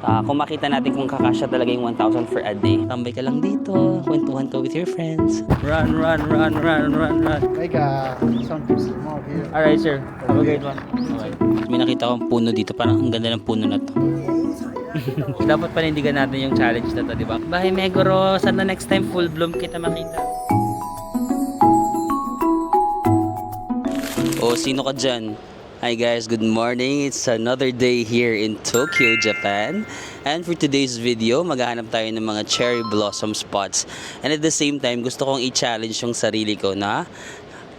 Kung makita natin kung kakasya talaga yung 1,000 for a day. Tambay ka lang dito, kwentuhan ka with your friends. Run, run, run, run, run, run. Make something small here. Alright sir, have a great one. Okay. May nakita akong puno dito, parang ang ganda ng puno na to. Dapat panindigan natin yung challenge na to, di ba? Bye Meguro, sana next time full bloom kita makita. Oh, sino ka dyan? Hi guys, good morning. It's another day here in Tokyo, Japan. And for today's video, maghahanap tayo ng mga cherry blossom spots. And at the same time, gusto kong i-challenge yung sarili ko na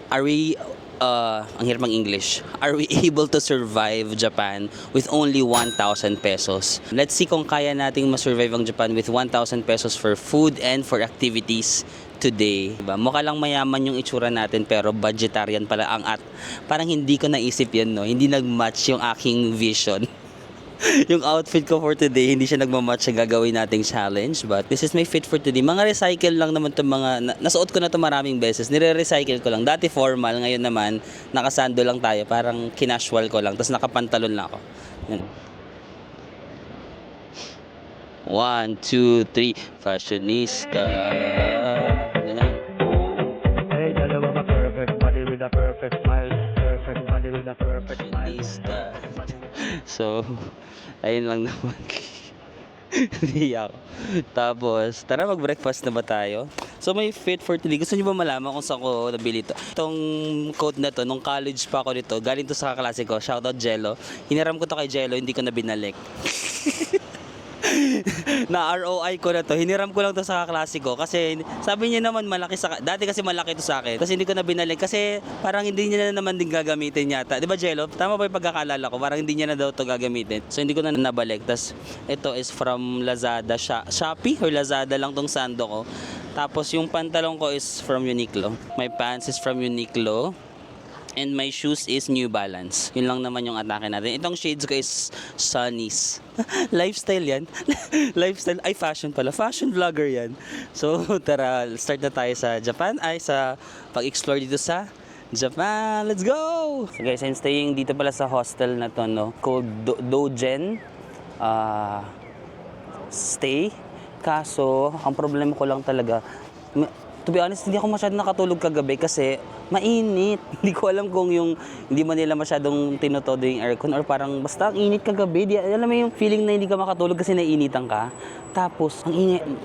ang hirap ng English. Are we able to survive Japan with only 1,000 pesos? Let's see kung kaya nating ma-survive ang Japan with 1,000 pesos for food and for activities today. Diba? Mukha lang mayaman yung itsura natin pero budgetarian pala ang parang hindi ko naisip yan, no? Hindi nag-match yung aking vision. Yung outfit ko for today, hindi siya nagmamatch sa gagawin nating challenge. But this is my fit for today. Mga recycle lang naman to mga, nasuot ko na to maraming beses. Nire-recycle ko lang. Dati formal, ngayon naman, nakasando lang tayo. Parang kinasual ko lang. Tapos nakapantalon lang ako. Yan. 1, 2, 3, fashionista. Hey, dalawa ka perfect body with a perfect smile. Perfect body with a perfect smile. Fashionista. So, ayun lang naman. Hindi ako. Tapos, tara mag-breakfast na ba tayo? So, may fit for today. Gusto niyo ba malaman kung saan ko nabili ito? Itong coat na to, nung college pa ako nito, galing to sa kaklase ko. Shoutout Jello. Hiniram ko to kay Jello, hindi ko na binalik. Na ROI ko na to. Hiniram ko lang to sa kaklase ko kasi sabi niya naman malaki dati kasi malaki to sa akin. Kasi hindi ko na binalik kasi parang hindi niya na naman din gagamitin yata. 'Di ba Jello? Tama ba 'yung pagkakaalala ko? Parang hindi niya na daw to gagamitin. So hindi ko na nabalik. Tas ito is from Lazada, Shopee or Lazada lang tong sando ko. Tapos yung pantalon ko is from Uniqlo. My pants is from Uniqlo. And my shoes is New Balance. Yun lang naman yung atake natin. Itong shades ko is Sunnies. Lifestyle yan. Lifestyle. Ay, fashion pala. Fashion vlogger yan. So, tara, start na tayo sa Japan. Sa pag-explore dito sa Japan. Let's go! So guys, I'm staying dito pala sa hostel na to, no? Called Dogen. Stay. Kaso, ang problema ko lang talaga, to be honest, hindi ako masyadong nakatulog kagabi kasi mainit. Hindi ko alam kung hindi man nila masyadong tinotodo yung aircon or parang basta ang init kagabi. Alam mo yung feeling na hindi ka makatulog kasi naiinitan ka. Tapos,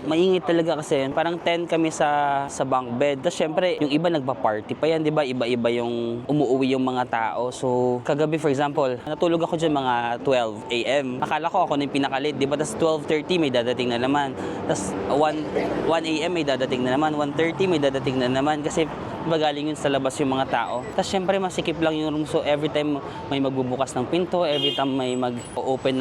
maingit talaga kasi parang 10 kami sa bunk bed. Tapos syempre, yung iba nagpa-party pa yan, di ba? Iba-iba yung umuwi yung mga tao. So, kagabi for example, natulog ako dyan mga 12 a.m. Akala ko ako na yung pinakalit, di ba? Tapos 12:30 may dadating na naman. Tapos 1 a.m. may dadating na naman. 1:30 may dadating na naman. Kasi galing yun sa labas yung mga tao. Tapos syempre masikip lang yung room. So every time may magbubukas ng pinto, every time may mag-open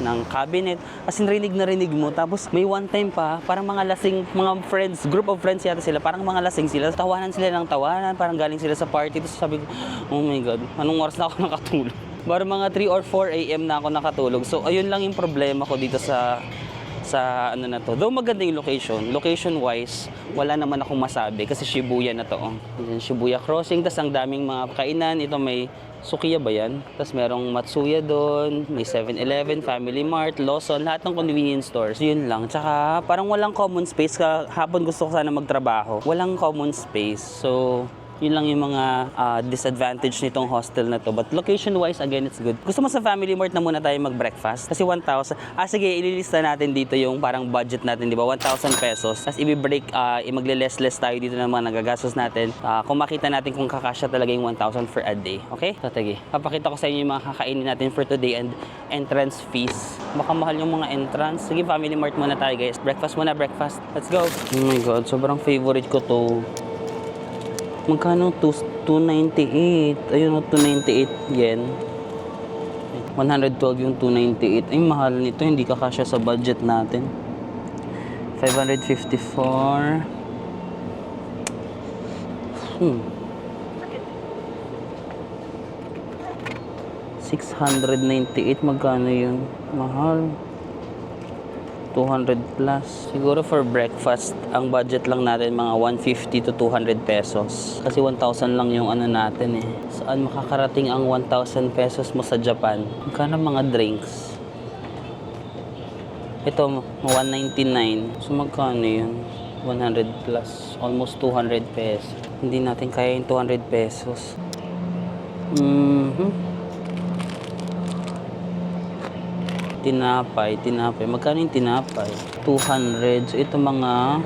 ng cabinet. As in rinig na rinig mo. Tapos may one time pa, parang mga lasing, mga friends, group of friends yata sila, parang mga lasing sila. Tawanan sila ng tawanan, parang galing sila sa party. Tapos sabi ko, oh my God, anong oras na ako nakatulog? Parang mga 3 or 4 a.m. na ako nakatulog. So ayun lang yung problema ko dito sa ano na to. Though maganda yung location wise, wala naman akong masabi kasi Shibuya na to. Shibuya Crossing, tas ang daming mga kainan. Ito may Sukiya ba yan? Tas merong Matsuya doon, may 7-Eleven, Family Mart, Lawson, lahat ng convenience stores. Yun lang. Tsaka parang walang common space. Hapon gusto ko sana magtrabaho. Walang common space. So yun lang yung mga disadvantage nitong hostel na to. But location-wise, again, it's good. Gusto mo sa Family Mart na muna tayo mag-breakfast? Kasi 1,000. Sige, ililista natin dito yung parang budget natin, di ba? 1,000 pesos. Tapos i-break, magle-less tayo dito ng mga nagagastos natin. Kung makita natin kung kakasya talaga yung 1,000 for a day. Okay? So, sige. Papakita ko sa inyo yung mga kakainin natin for today and entrance fees. Baka mahal yung mga entrance. Sige, Family Mart muna tayo, guys. Breakfast muna, breakfast. Let's go. Oh my God, sobrang favorite ko to. Magkano? 298. Ayun o, 298 yen. 112 yung 298. Ay, mahal nito. Hindi kakasya sa budget natin. 554. 698. Magkano yun? Mahal. 200 plus. Siguro for breakfast, ang budget lang natin mga 150 to 200 pesos. Kasi 1,000 lang yung ano natin eh. Saan makakarating ang 1,000 pesos mo sa Japan? Magkano mga drinks? Ito, 199. So, magkano yun? 100 plus. Almost 200 pesos. Hindi natin kaya yung 200 pesos. Tinapay. Magkano yung tinapay? 200. So, ito mga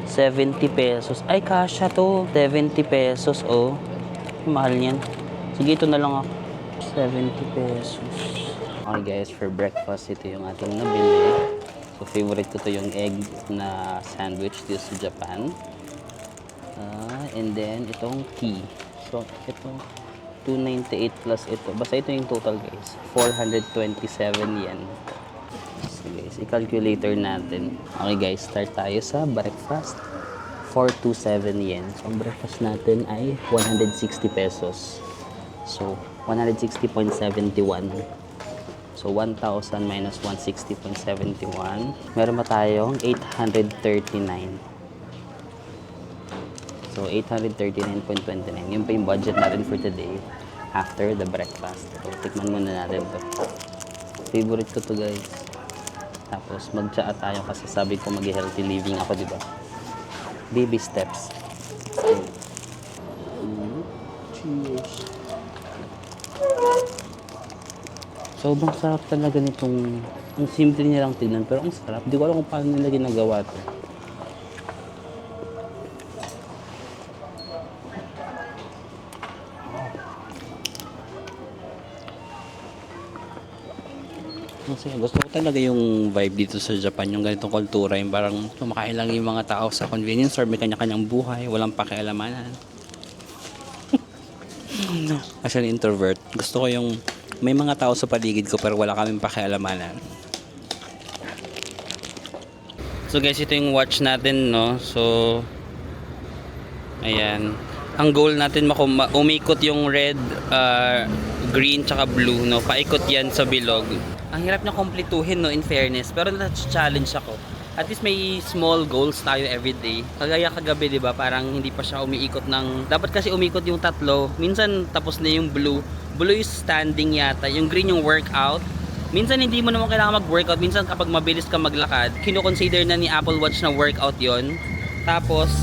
70 pesos. Ay, kasya to. 70 pesos, oh. Mahal yan. Sige, ito na lang ako. 70 pesos. Okay guys, for breakfast, ito yung ating nabili. So, favorite ko to yung egg na sandwich dito sa Japan. And then, itong tea. So, ito, 298 plus ito. Basta ito yung total guys. 427 yen. So guys, i-calculator natin. Okay guys, start tayo sa breakfast. 427 yen. So, ang breakfast natin ay 160 pesos. So, 160.71. So, 1,000 minus 160.71. Meron pa tayong 839. So, 839.29. Yun pa yung budget natin for today after the breakfast. So, tikman muna natin to. Favorite ko to guys. Tapos, mag-tsaa tayo kasi sabi ko mag-healthy living ako, di ba? Baby steps. Cheers. Sobrang sarap talaga nitong, ang simple niya lang tignan, pero ang sarap. Hindi ko alam kung paano nila ginagawa to. Kasi gusto ko talaga yung vibe dito sa Japan, yung ganitong kultura, yung parang kumakain lang yung mga tao sa convenience store, may kanya-kanyang buhay, walang pakialamanan. As an introvert, gusto ko yung may mga tao sa paligid ko pero wala kaming pakialamanan. So guys, ito yung watch natin, no? So, ayan. Ang goal natin umikot yung red, green, tsaka blue, no? Paikot yan sa bilog. Ang hirap niya kumpletuhin, no, in fairness. Pero na-challenge ako. At least may small goals tayo everyday. Kagaya kagabi, di ba? Parang hindi pa siya umiikot ng... Dapat kasi umikot yung tatlo. Minsan tapos na yung blue. Blue is standing yata. Yung green yung workout. Minsan hindi mo naman kailangan mag-workout. Minsan kapag mabilis ka maglakad, kino-consider na ni Apple Watch na workout yon. Tapos,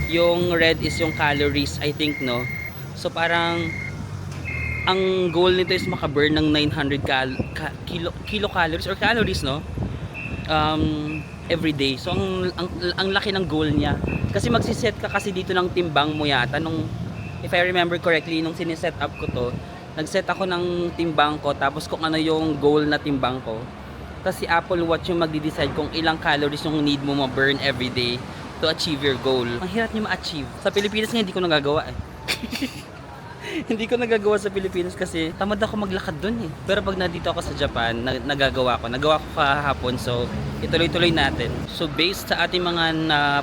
yung red is yung calories, I think, no? So parang... ang goal nito is makaburn ng 900 kilocalories or calories, no? Every day. So ang laki ng goal niya. Kasi magsiset ka kasi dito ng timbang mo yata nung, if I remember correctly, nung siniset up ko to, nagset ako ng timbang ko tapos kung ano yung goal na timbang ko. Tapos si Apple Watch yung magde-decide kung ilang calories yung need mo ma-burn every day to achieve your goal. Ang hirap niya ma-achieve. Sa Pilipinas nga hindi ko nagagawa eh. Hindi ko nagagawa sa Pilipinas kasi tamad ako maglakad dun eh. Pero pag nandito ako sa Japan, nagagawa ko. Nagawa ko kahapon, so ituloy-tuloy natin. So based sa ating mga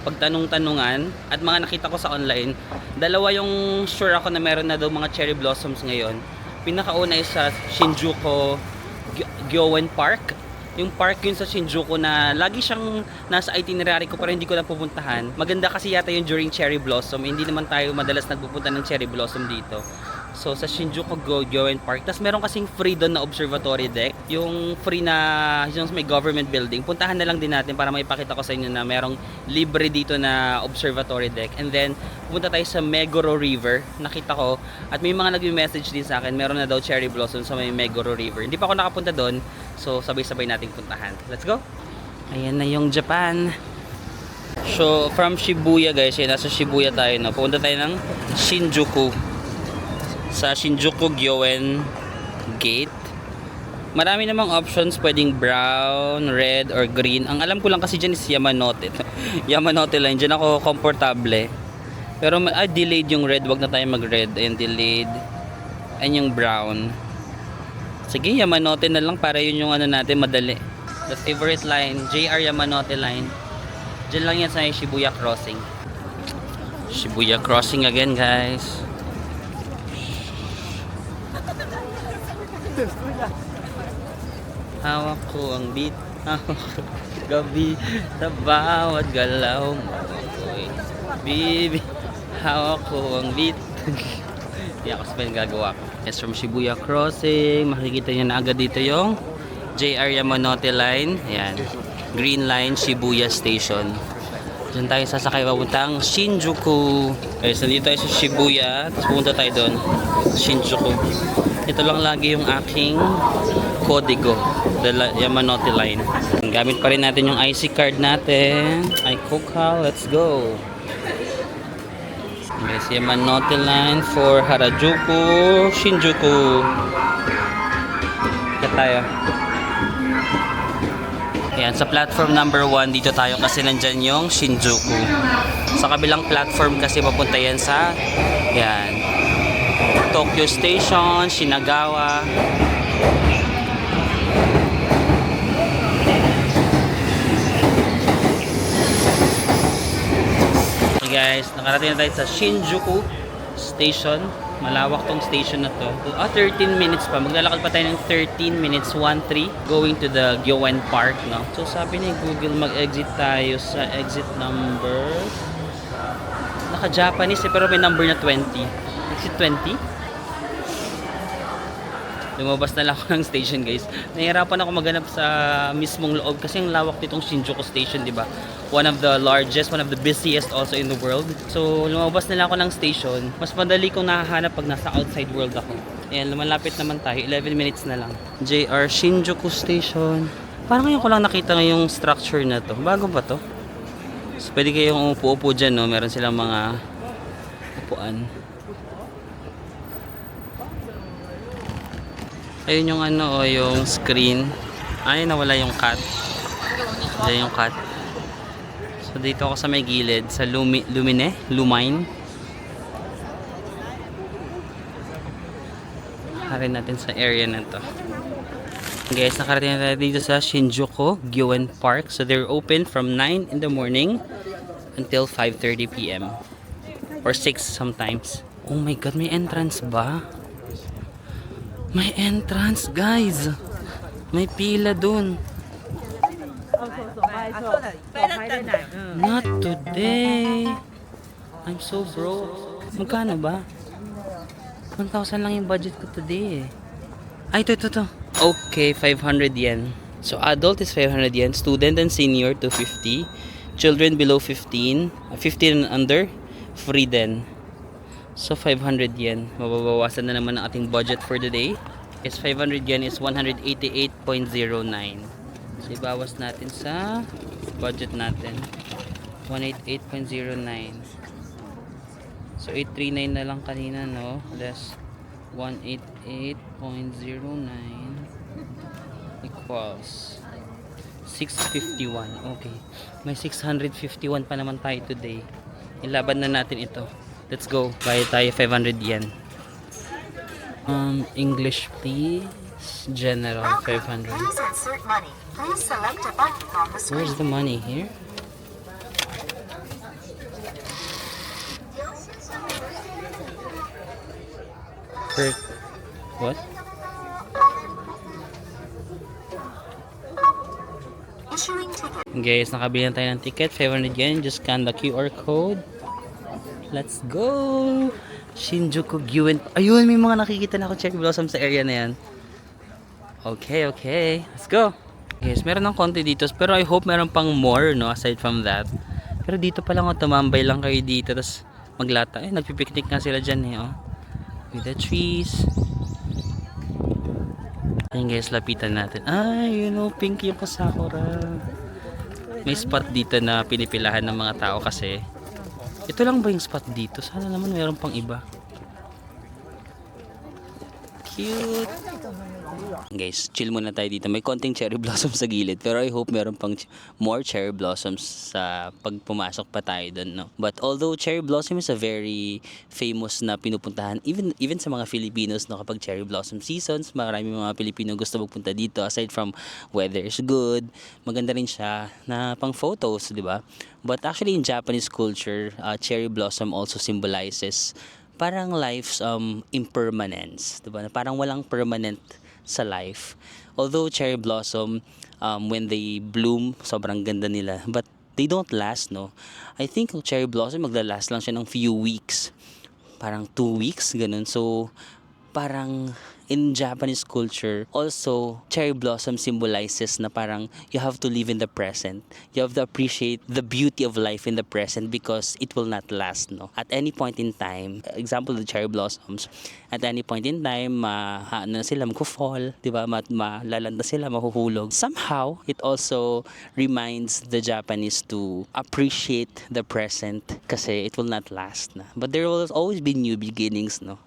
pagtanong-tanungan at mga nakita ko sa online, dalawa yung sure ako na meron na daw mga cherry blossoms ngayon. Pinakauna is sa Shinjuku Gyoen Park. Yung park yun sa Shinjuku na lagi siyang nasa itinerary ko pero hindi ko lang pupuntahan. Maganda kasi yata yung during cherry blossom. Hindi naman tayo madalas nagpupunta ng cherry blossom dito. So sa Shinjuku Gyoen Park. Tapos meron kasing free doon na observatory deck. Yung free na yung may government building. Puntahan na lang din natin para maipakita ko sa inyo na merong libre dito na observatory deck. And then pupunta tayo sa Meguro River. Nakita ko at may mga nag-message din sa akin. Meron na daw cherry blossom sa may Meguro River. Hindi pa ako nakapunta doon. So sabay-sabay nating puntahan. Let's go! Ayan na yung Japan. So from Shibuya guys, nasa Shibuya tayo, no? Pupunta tayo ng Shinjuku. Sa Shinjuku Gyoen Gate. Marami namang options, pwedeng brown, red, or green. Ang alam ko lang kasi dyan is Yamanote. Yamanote line, dyan ako komportable. Pero delayed yung red, wag na tayo mag-red. Ayan, delayed. Ayan yung brown. Sige, Yamanote na lang para yun yung ano natin, madali. The favorite line, JR Yamanote line. Dyan lang yan sa Shibuya Crossing. Shibuya Crossing again, guys. Hawak ko ang beat, hawak ko gabi sa bawat galaw mo. Bibi, hawak ko ang beat. Hindi ako sa gagawa ko. Yes, from Shibuya Crossing, makikita nyo na agad dito yung JR Yamanote Line. Ayan. Green Line, Shibuya Station. Diyan tayo sasakay papuntang Shinjuku. Okay, so dito tayo sa Shibuya. Tapos pupunta tayo doon. Shinjuku. Ito lang lagi yung aking kodigo. The Yamanote Line. Gamit pa rin natin yung IC card natin. iCoca. Let's go. Yes, Yamanote Line for Harajuku, Shinjuku. Kaya tayo. Ayan, sa platform number 1, dito tayo kasi nandyan yung Shinjuku. Sa kabilang platform kasi papunta yan sa, yan, Tokyo Station, Shinagawa. Okay guys, nakarating na tayo sa Shinjuku Station. Malawak tong station na to. 13 minutes pa. Maglalakad pa tayo ng 13 minutes, 1-3, going to the Gyoen Park, no? So sabi ni Google, mag-exit tayo sa exit number, naka-Japanese pero may number na 20. Exit 20? Lumabas na lang ako ng station, guys. Nahihirapan ako maghanap sa mismong loob kasi ang lawak nitong Shinjuku Station, di ba? One of the largest, one of the busiest also in the world. So, lumabas na lang ako ng station. Mas madali kong nahahanap pag nasa outside world ako. Ayan, lumalapit naman tayo. 11 minutes na lang. JR Shinjuku Station. Parang ngayon ko lang nakita ngayong structure na to. Bago ba to? So, pwede kayong upo-upo dyan, no? Meron silang mga upuan. Ayun yung ano, o yung screen. Ay, nawala yung cat. Diyan yung cat. So, dito ako sa may gilid, sa Lumine. Harin natin sa area na to. Guys, nakarating na tayo dito sa Shinjuku Gyoen Park. So, they're open from 9 in the morning until 5:30 p.m. Or 6 sometimes. Oh my God, may entrance ba? May entrance, guys. May pila dun. Not today. I'm so broke. Magkano ba? 1,000 lang yung budget ko today eh. Ay, ito. Okay, 500 yen. So, adult is 500 yen. Student and senior, 250. Children below 15. 15 and under, free din. So, 500 yen. Mababawasan na naman ang ating budget for the day. Is 500 yen is 188.09. So, ibawas natin sa budget natin. 188.09. So, 839 na lang kanina, no? Less 188.09 equals 651. Okay. May 651 pa naman tayo today. Ilaban na natin ito. Let's go. Bayad tayo 500 yen. English please. General 500. Please insert money. Please select a button on the screen. Where's the money here? What? Issuing ticket. Guys, nakabili na tayo ng ticket. 500 yen. Just scan the QR code. Let's go! Shinjuku Gyoen. Ayun, may mga nakikita na ako cherry blossom sa area na yan. Okay. Let's go! Guys, meron ng konti dito. Pero I hope meron pang more, no? Aside from that. Pero dito pa lang, tumambay lang kayo dito. Tapos maglata. Nagpipiknik nga sila dyan, eh. Oh. With the trees. Ayun guys, lapitan natin. Ay, pink yung kasakura. May spot dito na pinipilahan ng mga tao kasi ito lang ba yung spot dito? Sana naman meron pang iba. Cute. Guys, chill muna tayo dito. May konting cherry blossom sa gilid. Pero I hope meron pang more cherry blossoms sa pag pumasok pa tayo doon, no? But although cherry blossom is a very famous na pinupuntahan, even sa mga Filipinos, no, kapag cherry blossom seasons, marami mga Pilipino gusto magpunta dito. Aside from weather is good, maganda rin siya na pang photos, di ba? But actually in Japanese culture, cherry blossom also symbolizes parang life's impermanence, diba? Parang walang permanent sa life. Although cherry blossom, when they bloom, sobrang ganda nila. But they don't last, no? I think cherry blossom maglalast lang siya ng few weeks. Parang 2 weeks, ganun. So, parang in Japanese culture, also, cherry blossom symbolizes na parang you have to live in the present. You have to appreciate the beauty of life in the present because it will not last, no? At any point in time, example, the cherry blossoms, at any point in time, ano sila, mag-fall, di ba? Malalanda sila, mahuhulog. Somehow, it also reminds the Japanese to appreciate the present kasi it will not last na. But there will always be new beginnings, no?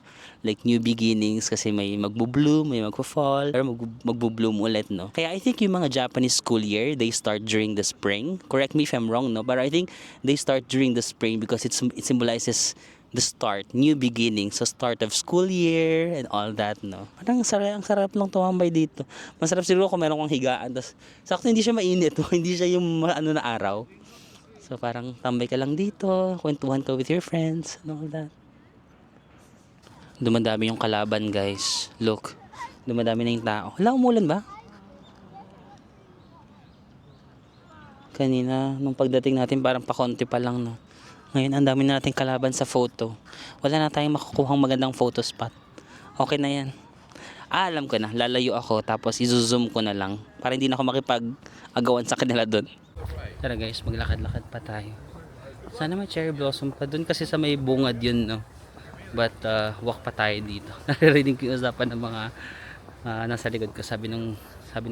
Like new beginnings kasi may magbo-bloom, may magpo-fall, or magbo-bloom ulit, no? Kaya I think yung mga Japanese school year, they start during the spring. Correct me if I'm wrong, no? But I think they start during the spring because it symbolizes the start, new beginnings, so start of school year and all that, no? Parang ang sarap lang tumambay dito. Masarap siguro kung meron kang higaan, tapos sakto hindi siya mainit, hindi siya yung ano na araw. So parang tambay ka lang dito, kwentuhan ka with your friends, and all that. Dumadami yung kalaban, guys. Look, dumadami na yung tao. Hala, umulan ba? Kanina, nung pagdating natin, parang pakonti pa lang, no? Ngayon, ang dami na nating kalaban sa photo. Wala na tayong makukuhang magandang photo spot. Okay na yan. Alam ko na, lalayo ako, tapos i-zoom ko na lang. Para hindi na ako makipag-agawan sa kanila doon. Tara guys, maglakad-lakad pa tayo. Sana may cherry blossom pa doon kasi sa may bungad yun, no? But walk pa tayo dito. Naririnig ko yung usapan ng mga nasa likod ko. Sabi ng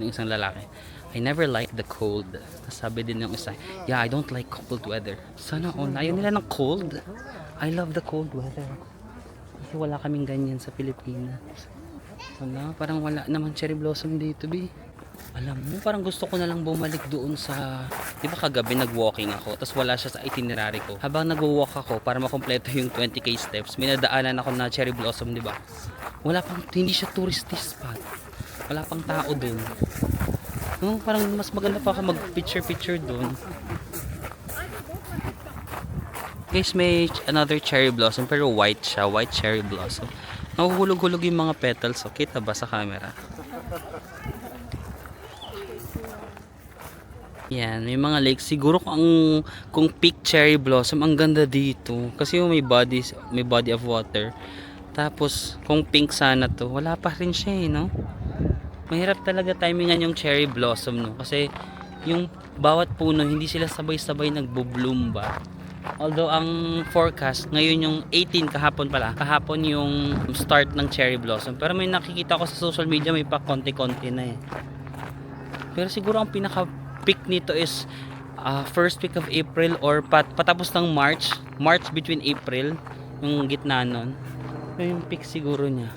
isang lalaki, I never like the cold. Sabi din ng isa, yeah, I don't like cold weather. Sana ayaw nila ng cold. I love the cold weather. Kasi wala kaming ganyan sa Pilipinas. Parang wala naman cherry blossom dito, bi. Alam mo, parang gusto ko na lang bumalik doon sa, di ba kagabi nag-walking ako, tapos wala siya sa itinerary ko. Habang nag-walk ako para makompleto yung 20k steps, may nadaanan ako na cherry blossom, di ba? Hindi siya touristy spot. Wala pang tao doon. No, parang mas maganda pa ako mag-picture doon. Guys, may another cherry blossom, pero white siya, white cherry blossom. Nahuhulog-hulog yung mga petals, so kita ba sa camera? Yan, may mga lakes. Siguro kung peak cherry blossom, ang ganda dito. Kasi yung may body of water. Tapos, kung pink sana to, wala pa rin siya eh, no? Mahirap talaga timingan yung cherry blossom, no? Kasi, yung bawat puno, hindi sila sabay-sabay nagbo-bloom ba? Although, ang forecast, ngayon yung 18, kahapon yung start ng cherry blossom. Pero may nakikita ko sa social media, may pa konti-konti na eh. Pero siguro ang peak nito is first week of April or patapos ng March between April, yung gitna nun, yung peak siguro niya.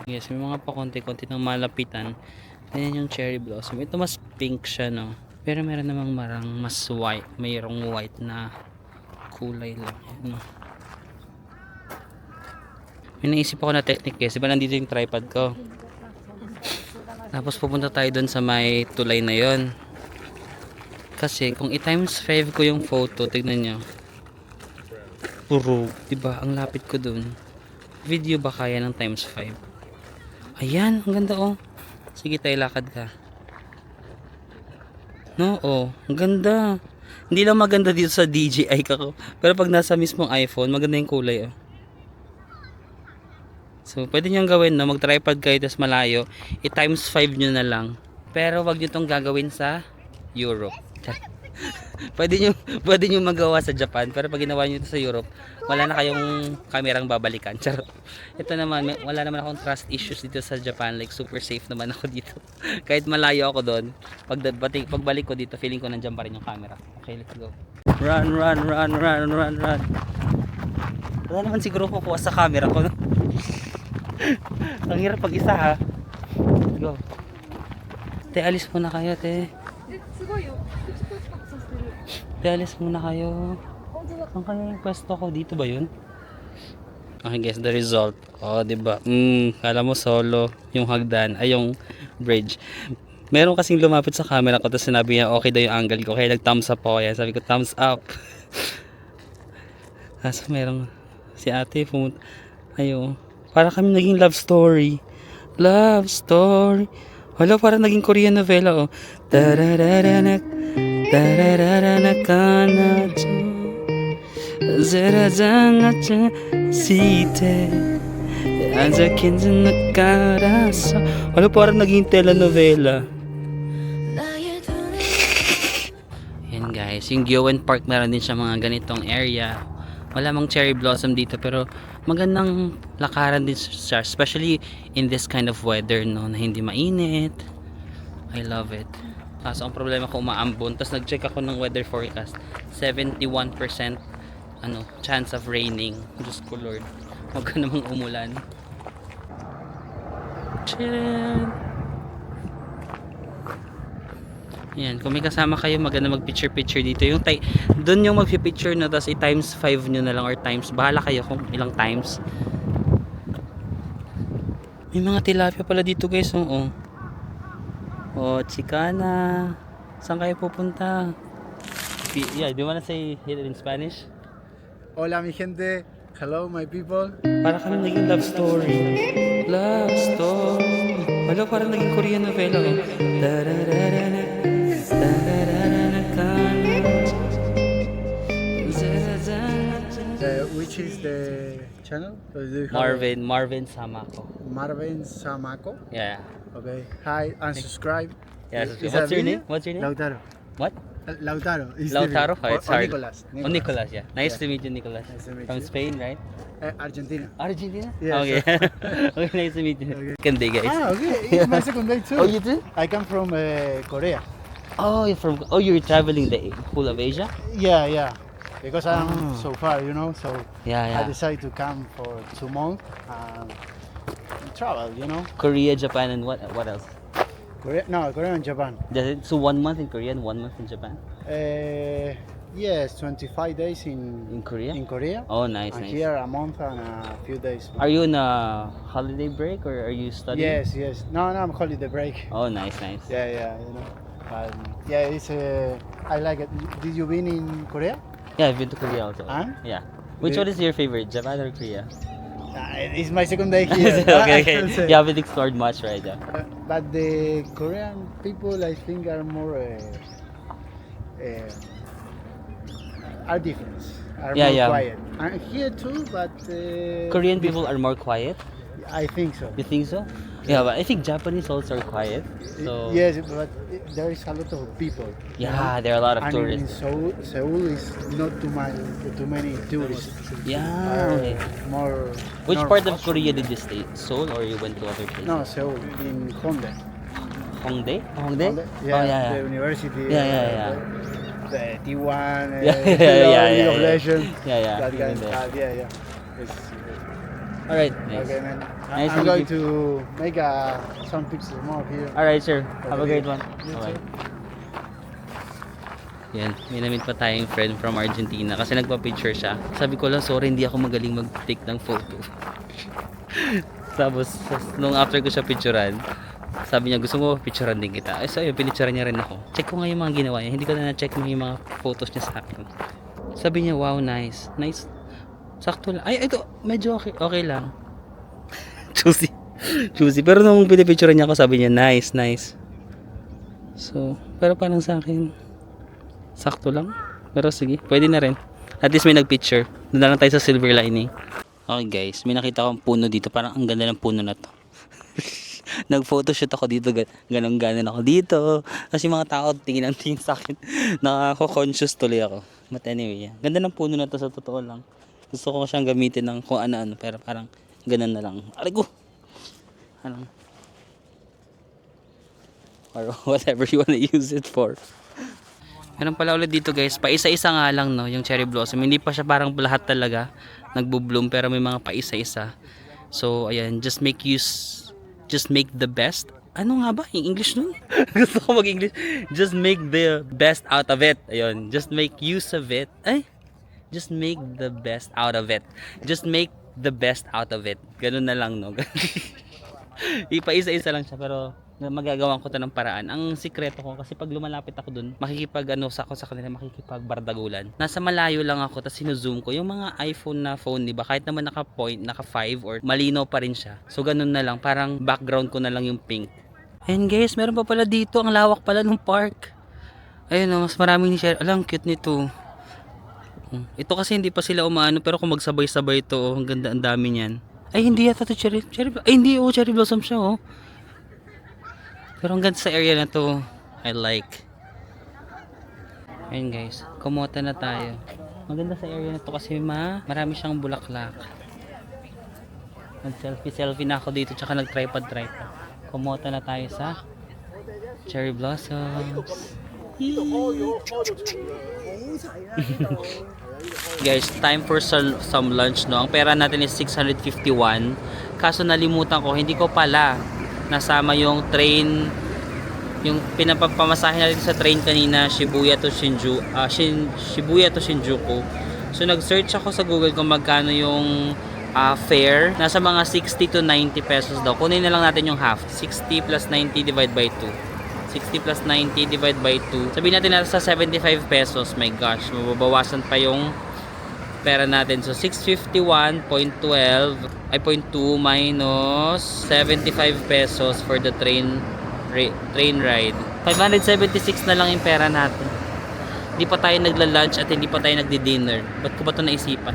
Yes, may mga pakonti-konti ng malapitan. Ayan yung cherry blossom. Ito mas pink siya, no? Pero meron namang marang mas white, mayroong white na kulay lang, no? May naisip ako na technique kasi ba nandito yung tripod ko, tapos pupunta tayo dun sa may tulay na yon. Kasi kung i-times 5 ko yung photo, tignan nyo. Puro, diba? Ang lapit ko dun. Video ba kaya ng times 5? Ayan, ang ganda oh. Sige tayo, lakad ka. No, oh, ang ganda. Hindi lang maganda dito sa DJI kako. Pero pag nasa mismong iPhone, maganda yung kulay oh. So, pwede nyo gawin, no? Mag-tripod kayo, tas malayo. I-times 5 nyo na lang. Pero wag nyo itong gagawin sa Europe. pwede nyo magawa sa Japan, pero pag ginawa nyo ito sa Europe, wala na kayong kamerang babalikan. Charot. Ito naman, wala naman akong trust issues dito sa Japan. Like, super safe naman ako dito. Kahit malayo ako doon, pagbalik ko dito, feeling ko nandiyan pa rin yung camera. Okay, let's go. Run. Wala naman siguro kukuha sa camera ko, no? Ang hirap pag isa, ha? Let's go. Te, alis muna kayo, te. Alis muna kayo. Saan kayo yung pwesto ko? Dito ba yun? Okay guys, the result. Oh, diba? Kala mo solo yung hagdan. Ay, yung bridge. Meron kasing lumapit sa camera ko, tapos sinabi niya okay daw yung angle ko. Kaya nag-thumbs up ako. Yan. Sabi ko, thumbs up. Kaso merong si ate pumunta. Ayo. Para kami naging love story. Love story. Hala, parang naging Korean novela, oh. Tarararanak, tarararanakanacho, zarazangacha, site, As a kid in the karasa. Ano parang naging telenovela. Yan guys, yung Gyoen Park meron din siya mga ganitong area. Wala mang cherry blossom dito pero magandang lakaran din siya, especially in this kind of weather, no, na hindi mainit. I love it. Kaso ang problema ko umaambon, tapos nag-check ako ng weather forecast, 71% chance of raining. Diyos ko Lord, huwag ka namang umulan. Chill. Yan, kung may kasama kayo, maganda mag-picture-picture dito. Yung doon yung mag-picture na, tapos i-times 5 nyo na lang or times. Bahala kayo kung ilang times. May mga tilapia pala dito guys. Oo. Oh, chicana. Saan kayo pupunta? Yeah, do you wanna say it in Spanish? Hola mi gente, hello my people. Para kami naging love story. Love story. Wala, parang naging Korean novela. Oh. Which is the channel? Do you have Marvin Samako. Marvin Samako. Yeah. Okay. Hi and subscribe. Yeah. Is What's that your video? name? What's your name? Lautaro. What? Lautaro. Is the Lautaro? video. It's Or hard. Nicolas. Oh, Nicolas, yeah. Nice to meet you, Nicolas. Nice to meet From you. Spain, right? Argentina. Argentina? Yes. Okay. Okay, nice to meet you. Okay. Second day, guys. Ah, okay. It's my second day too. Oh, you too? I come from Korea. Oh, you're traveling the whole of Asia? Yeah, yeah. Because I'm so far, you know, so Yeah, I yeah. decided to come for 2 months and travel, you know. Korea, Japan, and what else? Korea and Japan. So 1 month in Korea and 1 month in Japan? Yes, 25 days In Korea? in Korea. Oh, nice, And nice. here a month and a few days. Are you on a holiday break or are you studying? Yes. No, I'm holiday break. Oh, nice, nice. Yeah, you know. Yeah, it's I like it. Did you been in Korea? Yeah, I've been to Korea also. And? Yeah. Which one is your favorite, Japan or Korea? It's my second day here. Okay, I can okay. say. You haven't explored much, right? Yeah. But the Korean people, I think, are more are different. Are Yeah, more yeah. quiet. And here too, but Korean people are more quiet. I think so. You think so? Yeah, but I think Japanese also are quiet. So Yes, but there is a lot of people. you yeah, know? there are a lot of And in tourists. Seoul is not too many tourists. Yeah. Are Okay. more. Which normal. part of Korea did you stay? Seoul or you went to other places? No, Seoul in Hongdae. Hongdae? Hongdae? Yeah, Oh yeah, the yeah. university. Yeah. The T1. Yeah, yeah, League of yeah. Legends. Yeah, yeah. That kind Even of there. stuff. Yeah. It's, All right. Nice. okay, man. Nice to I'm meet going you. to make some pictures more here. All right, sir. Have a Okay. great one. You Bye. too. Yan, may namit pa tayong friend from Argentina kasi nagpa-picture siya. Sabi ko lang, sorry, hindi ako magaling mag-take ng photo. Tapos, nung after ko siya picturean, sabi niya, gusto mo picturean din kita. So, ayun, pinicturean niya rin ako. Check ko nga yung mga ginawa niya. Hindi ko na na-check yung mga photos niya sa akin. Sabi niya, wow, nice. Nice. Sakto lang. Ay, ito, medyo okay lang. Choosy. Pero nung pinipicturean niya ako, sabi niya, nice. So, pero parang sa akin, sakto lang. Pero sige, pwede na rin. At least may nagpicture. Doon na lang tayo sa silver lining. Okay guys, may nakita akong puno dito. Parang ang ganda ng puno na to. Nag-photoshoot ako dito. Ganon ako dito. Kasi mga tao tingin ang tingin sa akin. Nakako-conscious tuloy ako. But anyway, ganda ng puno na to sa totoo lang. Gusto ko siyang gamitin ng kung ano-ano. Pero parang ganon na lang. Aray ko! Ano? Or whatever you wanna use it for. Meron pala ulit dito guys, paisa-isa nga lang no, yung cherry blossom. Hindi pa siya parang lahat talaga nagbo-bloom pero may mga paisa-isa. So ayan, just make the best. Ano nga ba yung English nun? Gusto ko mag-English. Just make the best out of it. Ayun, just make use of it. Just make the best out of it. Just make the best out of it. Ganun na lang no. Ipaisa-isa lang siya pero magagawan ko 'to ng paraan. Ang sikreto ko kasi pag lumalapit ako dun, ako sa kanila, makikipagbardagulan. Nasa malayo lang ako tapos sino-zoom ko yung mga iPhone na phone, di ba? Kahit naman naka 5 or malinaw pa rin siya. So ganun na lang, parang background ko na lang yung pink. And guys, meron pa pala dito, ang lawak pala ng park. Ayun oh, mas maraming ni-share. Alam, cute nito. Ito kasi hindi pa sila umaano pero kung magsabay-sabay ito, ang ganda, ang dami niyan. Ay, hindi yata to ay, hindi, oh, cherry blossom siya, oh. Pero ang ganda sa area na to. I like. Ayun guys, kumota na tayo. Maganda sa area na to kasi marami siyang bulaklak. Nag-selfie na ako dito, tsaka nag-tripod. Kumota na tayo sa cherry blossoms. Guys, time for some lunch, no? Ang pera natin is 651. Kaso nalimutan ko, hindi ko pala nasama yung train, yung pinapamasahe natin sa train kanina, Shibuya to Shinjuku. So nag-search ako sa Google kung magkano yung fare. Nasa mga 60 to 90 pesos daw. Kunin na lang natin yung half. 60 plus 90 divide by 2. 60 plus 90 divide by 2. Sabihin natin nasa 75 pesos. My gosh, mababawasan pa yung pera natin. So 651.12 ay 0.2 minus 75 pesos for the train ride. 576 na lang yung pera natin. Hindi pa tayo nagla-lunch at hindi pa tayo nagdi-dinner. Ba't ko ba ito naisipan?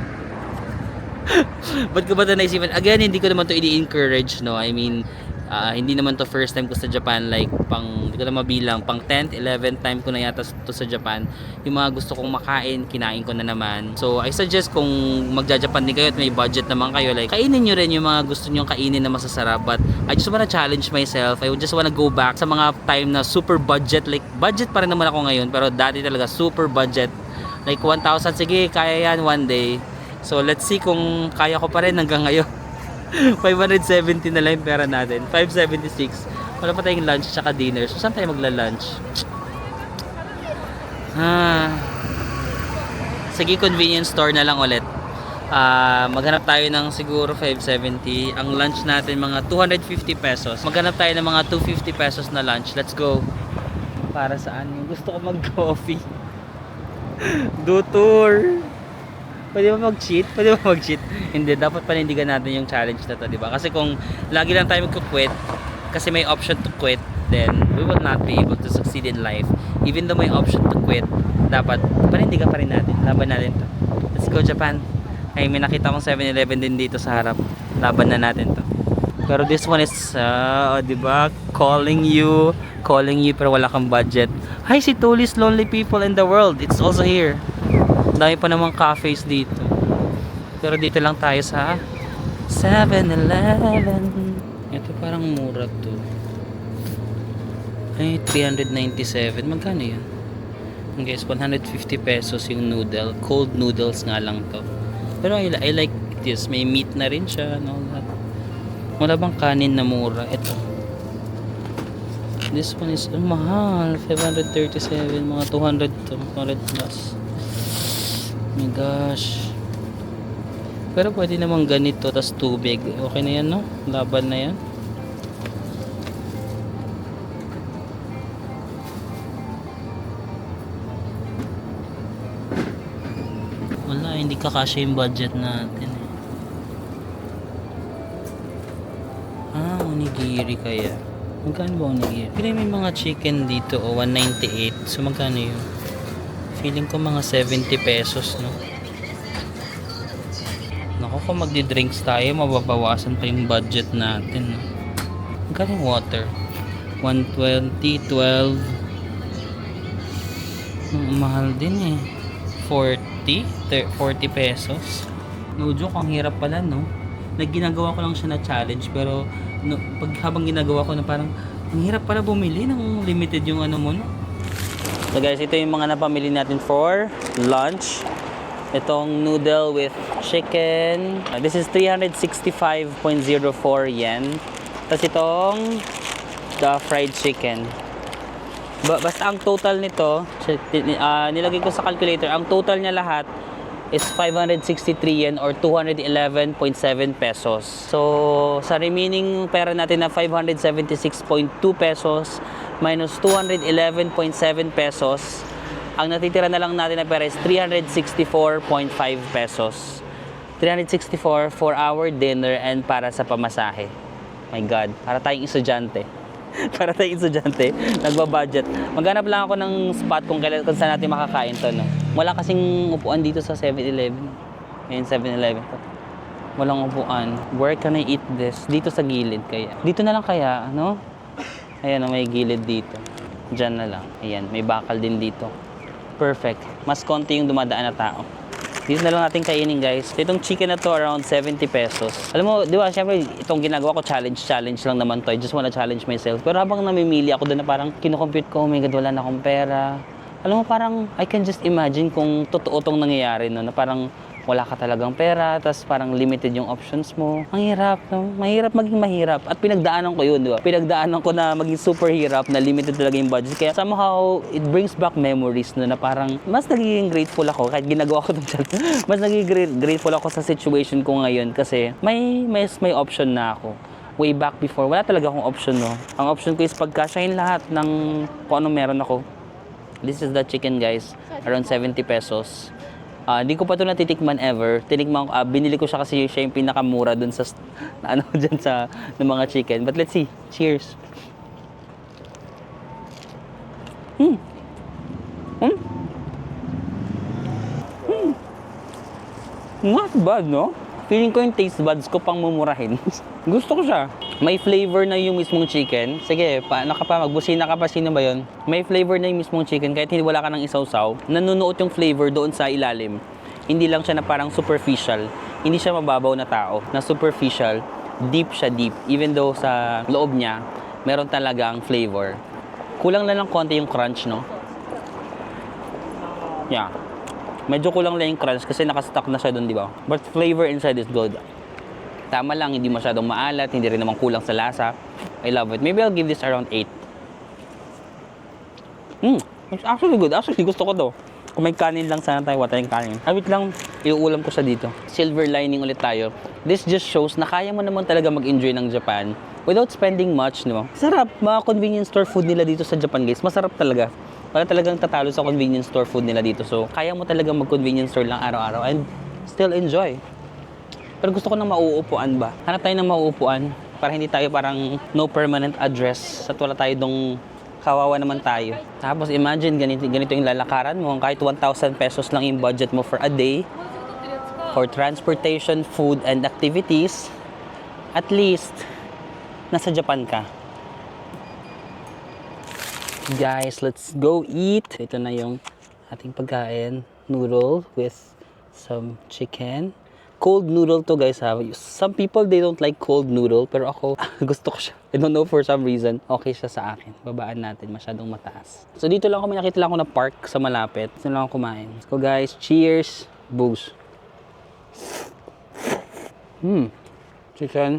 Again, hindi ko naman to i-encourage, no? I mean, hindi naman to first time ko sa Japan, like hindi ko na mabilang, pang 10th, 11th time ko na yata to sa Japan. Yung mga gusto kong makain, kinain ko na naman. So I suggest kung magja-Japan din kayo at may budget naman kayo, like kainin nyo rin yung mga gusto nyong kainin na masasarap. But I just wanna challenge myself. I just wanna go back sa mga time na super budget, like budget pa rin naman ako ngayon, pero dati talaga super budget, like 1,000, sige kaya yan one day. So let's see kung kaya ko pa rin hanggang ngayon. 570 na lang yung pera natin. 576. Wala pa tayong lunch tsaka dinner. So saan tayo magla-lunch? Sige, convenience store na lang ulit. Maghanap tayo ng siguro 570. Ang lunch natin mga 250 pesos. Maghanap tayo ng mga 250 pesos na lunch. Let's go. Para saan? Gusto ko mag-coffee. Do tour. Pwede ba mag-cheat? Hindi, dapat panindigan natin yung challenge na to, diba? Kasi kung lagi lang tayo mag-quit, kasi may option to quit, then we will not be able to succeed in life. Even though may option to quit, dapat panindigan pa rin natin. Laban natin to. Let's go Japan. Ay, may nakita kong 7-Eleven din dito sa harap. Laban na natin to. Pero this one is, diba? Calling you pero wala kang budget. Hi, si Tuli's Lonely People in the World. It's also here. Dami pa namang cafes dito. Pero dito lang tayo sa 7-Eleven. Ito parang mura to. Ay, 397. Magkano yan? Guys, 150 pesos yung noodle. Cold noodles nga lang to. Pero I like this. May meat na rin siya. No? Wala bang kanin na mura? Ito. This one is mahal. 537. Mga 200 to. 200 plus. Oh my gosh. Pero pwede namang ganito tas tubig. Okay na yan, no? Laban na yan. Wala, hindi kakasya yung budget natin. Onigiri kaya. Magkano ba onigiri? Pero may mga chicken dito, 198. So magkano yun? Feeling ko mga 70 pesos, no? Naku, kung magdi-drinks tayo, mababawasan pa yung budget natin, no? Magkano yung water? 120, 12. Mahal din eh. 40 pesos. No joke, ang hirap pala, no? Ginagawa ko lang siya na challenge, pero no, habang ginagawa ko na parang ang hirap pala bumili ng limited yung ano mo, no? So guys, ito yung mga napamili natin for lunch. Itong noodle with chicken. This is 365.04 yen. Tapos itong the fried chicken. Basta ang total nito, nilagay ko sa calculator, ang total niya lahat is 563 yen or 211.7 pesos. So, sa remaining pera natin na 576.2 pesos minus 211.7 pesos, ang natitira na lang natin na pera is 364.5 pesos. 364 for our dinner and para sa pamasahe. My God, para tayong estudyante. Para tayong estudyante, nagbabudget. Maghanap lang ako ng spot kung saan natin makakain to, no? Wala kasing upuan dito sa 7-Eleven. Ngayon 7-Eleven to. Walang upuan. Where can I eat this? Dito sa gilid kaya. Dito na lang kaya, no? Ayan, may gilid dito. Diyan na lang. Ayan, may bakal din dito. Perfect. Mas konti yung dumadaan na tao. Dito na lang natin kainin, guys. Itong chicken na to, around 70 pesos. Alam mo, di ba, syempre, itong ginagawa ko, challenge lang naman to. I just wanna challenge myself. Pero habang namimili ako doon na parang kinocompute ko, oh my God, wala na akong pera. Alam mo, parang I can just imagine kung totoo tong nangyayari, no? Na parang wala ka talagang pera, tapos parang limited yung options mo. Ang hirap, no? Mahirap maging mahirap. At pinagdaanan ko yun, di ba? Pinagdaanan ko na maging super hirap, na limited talaga yung budget. Kaya somehow, it brings back memories, no? Na parang mas nagiging grateful ako kahit ginagawa ko itong challenge. Mas nagiging grateful ako sa situation ko ngayon kasi may option na ako. Way back before, wala talaga akong option, no? Ang option ko is pagkasyahin lahat ng kung anong meron ako. This is the chicken, guys. Around 70 pesos. Hindi ko pa ito natitikman ever. Tinikman ko, binili ko siya kasi siya yung pinakamura dun sa, ano, dyan sa, ng mga chicken. But let's see. Cheers. Not bad, no? Feeling ko yung taste buds ko pang mumurahin. Gusto ko siya. May flavor na yung mismong chicken. Sige, magbusina ka pa, sino ba yun? May flavor na yung mismong chicken kahit hindi wala ka ng isawsaw. Nanunuot yung flavor doon sa ilalim. Hindi lang siya na parang superficial. Hindi siya mababaw na tao. Na superficial. Deep siya, deep. Even though sa loob niya, meron talagang flavor. Kulang na lang konti yung crunch, no? Yeah. Medyo kulang lang yung crunch kasi nakastock na siya doon, di ba? But flavor inside is good. Tama lang, hindi masyadong maalat, hindi rin naman kulang sa lasa. I love it. Maybe I'll give this around 8. It's actually good. Actually, gusto ko to. Kung may kanin lang sana tayo, tayong kanin. Wait lang, iuulam ko siya dito. Silver lining ulit tayo. This just shows na kaya mo naman talaga mag-enjoy ng Japan without spending much, no? Sarap. Mga convenience store food nila dito sa Japan, guys. Masarap talaga. Wala talagang tatalo sa convenience store food nila dito. So, kaya mo talaga mag-convenience store lang araw-araw and still enjoy. Pero gusto ko ng mauupuan ba? Hanap tayo ng mauupuan para hindi tayo parang no permanent address at wala tayo dong kawawa naman tayo. Tapos imagine, ganito yung lalakaran mo. Kahit 1,000 pesos lang yung budget mo for a day for transportation, food, and activities, at least, nasa Japan ka. Guys, let's go eat. Ito na yung ating pagkain. Noodle with some chicken. Cold noodle to, guys, ha. Some people, they don't like cold noodle. Pero ako, gusto ko siya. I don't know, for some reason, okay siya sa akin. Babaan natin, masyadong mataas. So dito lang ako, nakita lang ako na park sa malapit. Dito lang ako kumain. Let's go, guys. Cheers. Booze. Chicken.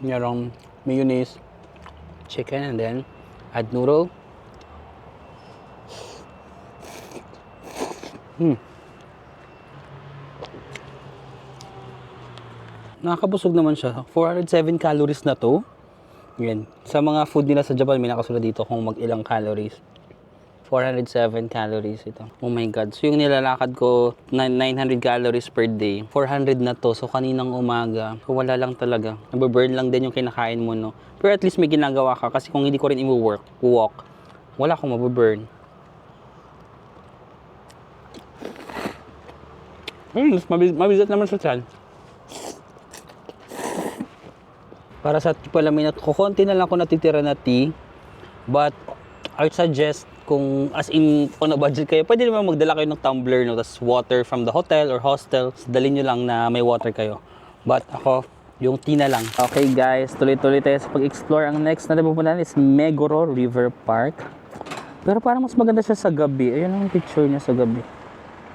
Merong mayonnaise, chicken, and then add noodle. Nakakabusog naman siya. 407 calories na to. Yan. Sa mga food nila sa Japan, may nakasulat dito kung mag-ilang calories. 407 calories ito. Oh my God. So yung nilalakad ko, 900 calories per day. 400 na to. So kaninang umaga. So wala lang talaga. Nababurn lang din yung kinakain mo, no? Pero at least may ginagawa ka. Kasi kung hindi ko rin walk, wala akong mababurn. Mabigat naman sa tiyan. Para sa palamin at kukunti na lang ako natitira na tea. But I suggest kung as in on a budget kayo, pwede naman magdala kayo ng tumbler, no, tas water from the hotel or hostel. So, dalhin nyo lang na may water kayo. But ako, yung tea na lang. Okay guys, tuloy-tuloy tayo sa pag-explore. Ang next natin pupuntahan is Meguro River Park. Pero parang mas maganda siya sa gabi. Ayun ang picture niya sa gabi.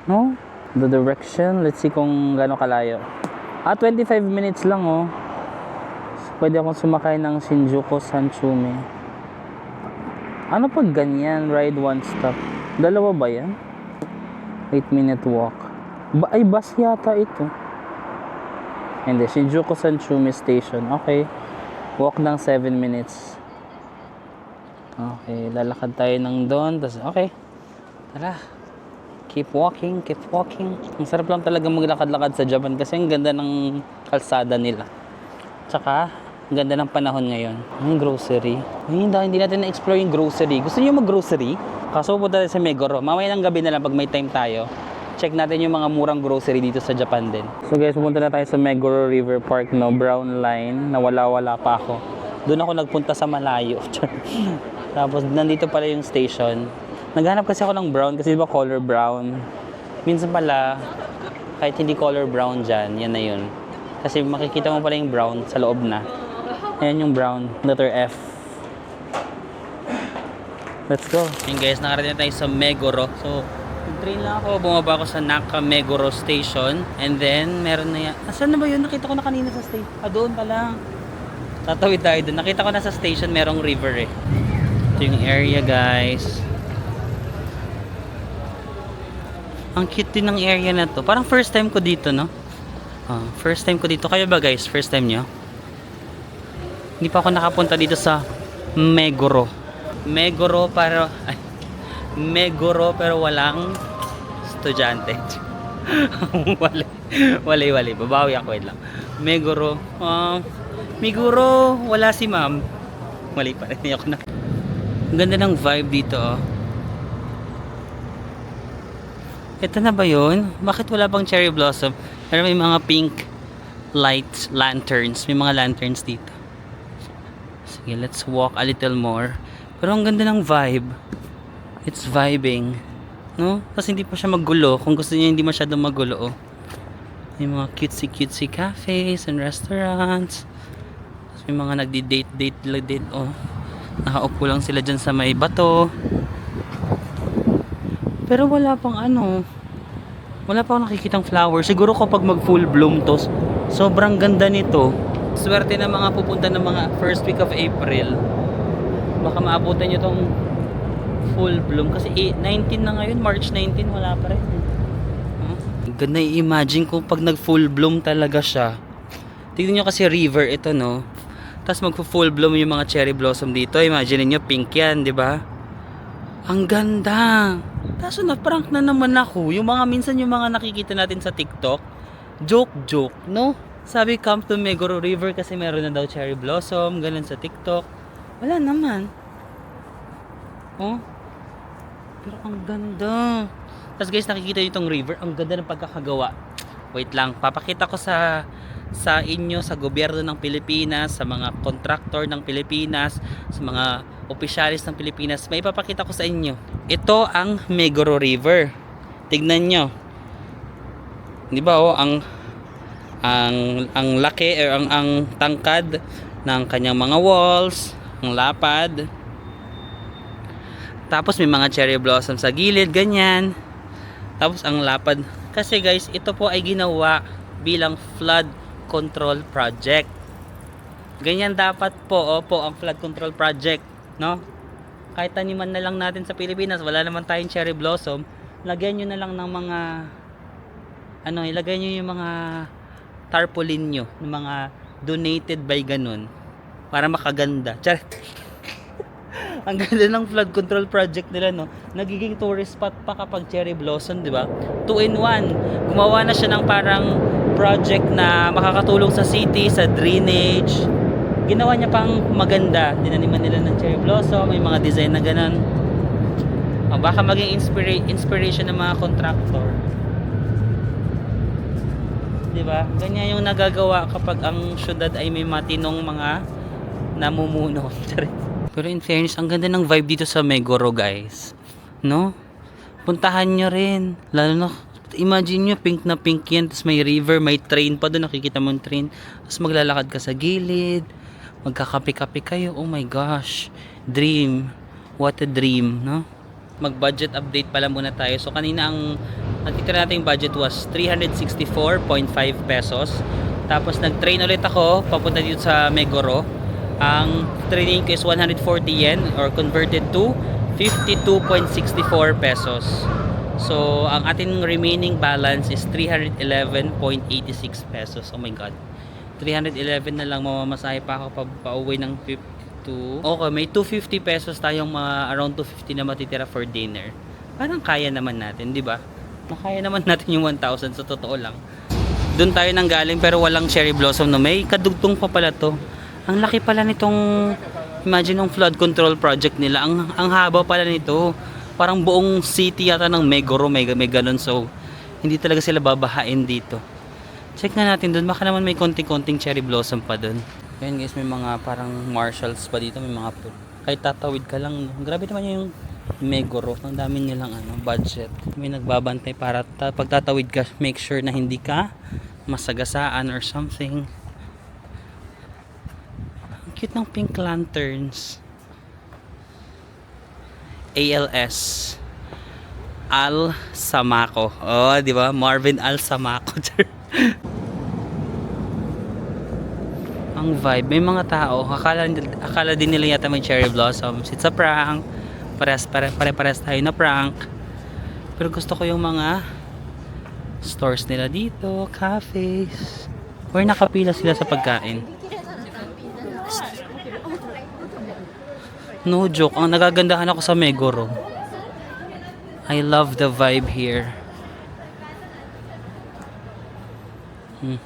No? The direction, let's see kung gaano kalayo. 25 minutes lang, oh. So, pwede akong sumakay ng Shinjuku Sanchumi. Ano pag ganyan, ride one stop? Dalawa ba yan? 8-minute walk. Ay, bus yata ito. Hindi, Shinjuku Sanchumi Station. Okay. Walk ng 7 minutes. Okay, lalakad tayo ng doon. Tapos, okay. Tara. Keep walking, keep walking. Ang sarap lang talaga maglakad-lakad sa Japan kasi ang ganda ng kalsada nila. Tsaka, Ang ganda ng panahon ngayon. May grocery. Ay, hindi natin na-explore yung grocery. Gusto niyo mag-grocery? Kaso pupunta tayo sa Meguro. Mamaya ng gabi na lang pag may time tayo. Check natin yung mga murang grocery dito sa Japan din. So guys, pupunta na tayo sa Meguro River Park, no? Brown line. Nawala-wala pa ako. Doon ako nagpunta sa malayo. Tapos nandito pala yung station. Naghanap kasi ako ng brown kasi diba color brown. Minsan pala, kahit hindi color brown dyan, yan na yun. Kasi makikita mo pala yung brown sa loob na. Ayan yung brown, letter F. Let's go. Ayun guys, nakarating na tayo sa Meguro. So, train lang ako, bumaba ako sa Naka Meguro Station. And then, meron na yan. Asan na ba yun? Nakita ko na kanina sa station. Doon pala. Tatawid tayo doon. Nakita ko na sa station, merong river eh. Ito yung area guys. Ang cute din ng area na to. Parang first time ko dito, no? First time ko dito. Kayo ba guys? First time nyo? Hindi pa ako nakapunta dito sa Meguro. Meguro pero walang estudyante. Wali. Babawi ako, wait lang. Meguro. Meguro, wala si ma'am. Mali pa rin ako na. Ang ganda ng vibe dito, oh. Ito na ba yun? Bakit wala bang cherry blossom? Pero may mga pink lights, lanterns. May mga lanterns dito. Sige, let's walk a little more. Pero ang ganda ng vibe. It's vibing. No? Kasi hindi pa siya magulo. Kung gusto niya hindi masyadong magulo, oh. May mga cutesy cafes and restaurants. Tapos may mga nagdi-date, oh. Nakaupo lang sila dyan sa may bato. Pero wala pang ano. Wala pang nakikitang flower. Siguro kapag mag full bloom to, sobrang ganda nito. Swerte na mga pupunta ng mga first week of April. Baka maabutan nyo tong full bloom. Kasi 19 na ngayon, March 19, wala pa rin. Ganda i-imagine kung pag nag full bloom talaga siya. Tignan nyo kasi river ito, no? Tapos mag full bloom yung mga cherry blossom dito. Imagine nyo, pink yan, di ba? Ang ganda. Kaso na-prank na naman ako. Yung mga minsan yung mga nakikita natin sa TikTok, joke, no? Sabi, come to Meguro River kasi meron na daw cherry blossom, ganun sa TikTok. Wala naman. Oh? Pero ang ganda. Tapos guys, nakikita nyo itong river. Ang ganda ng pagkakagawa. Wait lang, papakita ko sa inyo, sa gobyerno ng Pilipinas, sa mga kontraktor ng Pilipinas, sa mga opisyalis ng Pilipinas. May ipapakita ko sa inyo. Ito ang Meguro River. Tignan nyo. Di ba, oh, ang laki ang tangkad ng kanyang mga walls, ang lapad. Tapos may mga cherry blossom sa gilid, ganyan. Tapos ang lapad. Kasi guys, ito po ay ginawa bilang flood control project. Ganyan dapat po, opo, ang flood control project, no? Kahit taniman na lang natin sa Pilipinas, wala naman tayong cherry blossom, lagyan nyo na lang ng mga ilagay nyo yung mga tarpaulin nyo, ng mga donated by ganun, para makaganda. Charet. Ang ganda ng flood control project nila, no? Nagiging tourist spot pa kapag cherry blossom, di ba? 2-in-1. Gumawa na siya ng parang project na makakatulong sa city, sa drainage. Ginawa niya pang maganda. Dinaniman nila ng cherry blossom, may mga design na ganun. Baka maging inspiration ng mga contractor. Di ba? Ganyan yung nagagawa kapag ang syudad ay may matinong mga namumuno. Pero in fairness, ang ganda ng vibe dito sa Meguro, guys. No? Puntahan nyo rin. Lalo na, imagine nyo, pink na pink yan. Tapos may river, may train pa doon. Nakikita mo yung train. Tapos maglalakad ka sa gilid. Magkakape-kape kayo. Oh my gosh. Dream. What a dream, no? Mag-budget update pala muna tayo. So, kanina ang natitira nating budget was 364.5 pesos. Tapos, nag-train ulit ako papunta dito sa Meguro. Ang training ko is 140 yen or converted to 52.64 pesos. So, ang ating remaining balance is 311.86 pesos. Oh my God. 311 na lang, mamamasahe pa ako pauwi ng 52. Okay, may 250 pesos tayong around 250 na matitira for dinner. Parang kaya naman natin, di ba? Makaya naman natin yung 1,000 sa totoo lang. Doon tayo nang galing pero walang cherry blossom, no? May kadugtong pa pala to. Ang laki pala nitong, imagine yung flood control project nila. Ang haba pala nito. Parang buong city yata ng Meguro, may ganun. So, hindi talaga sila babahain dito. Check nga natin doon. Baka naman may konting-konting cherry blossom pa doon. Ayan guys, may mga parang marshals pa dito. May mga kahit tatawid ka lang. No? Grabe naman yung Meguro. Ang dami nilang budget. May nagbabantay para pag tatawid ka, make sure na hindi ka masagasaan or something. Ang cute ng pink lanterns. ALS. Al Samaco. Oh, di ba? Marvin Al Samaco. Ang vibe, may mga tao, akala din nila yata may cherry blossoms. It's a prank. Pare-pares tayo na prank. Pero gusto ko yung mga stores nila dito, cafes. Or nakapila sila sa pagkain. No joke, ang nagagandahan ako sa Meguro. I love the vibe here.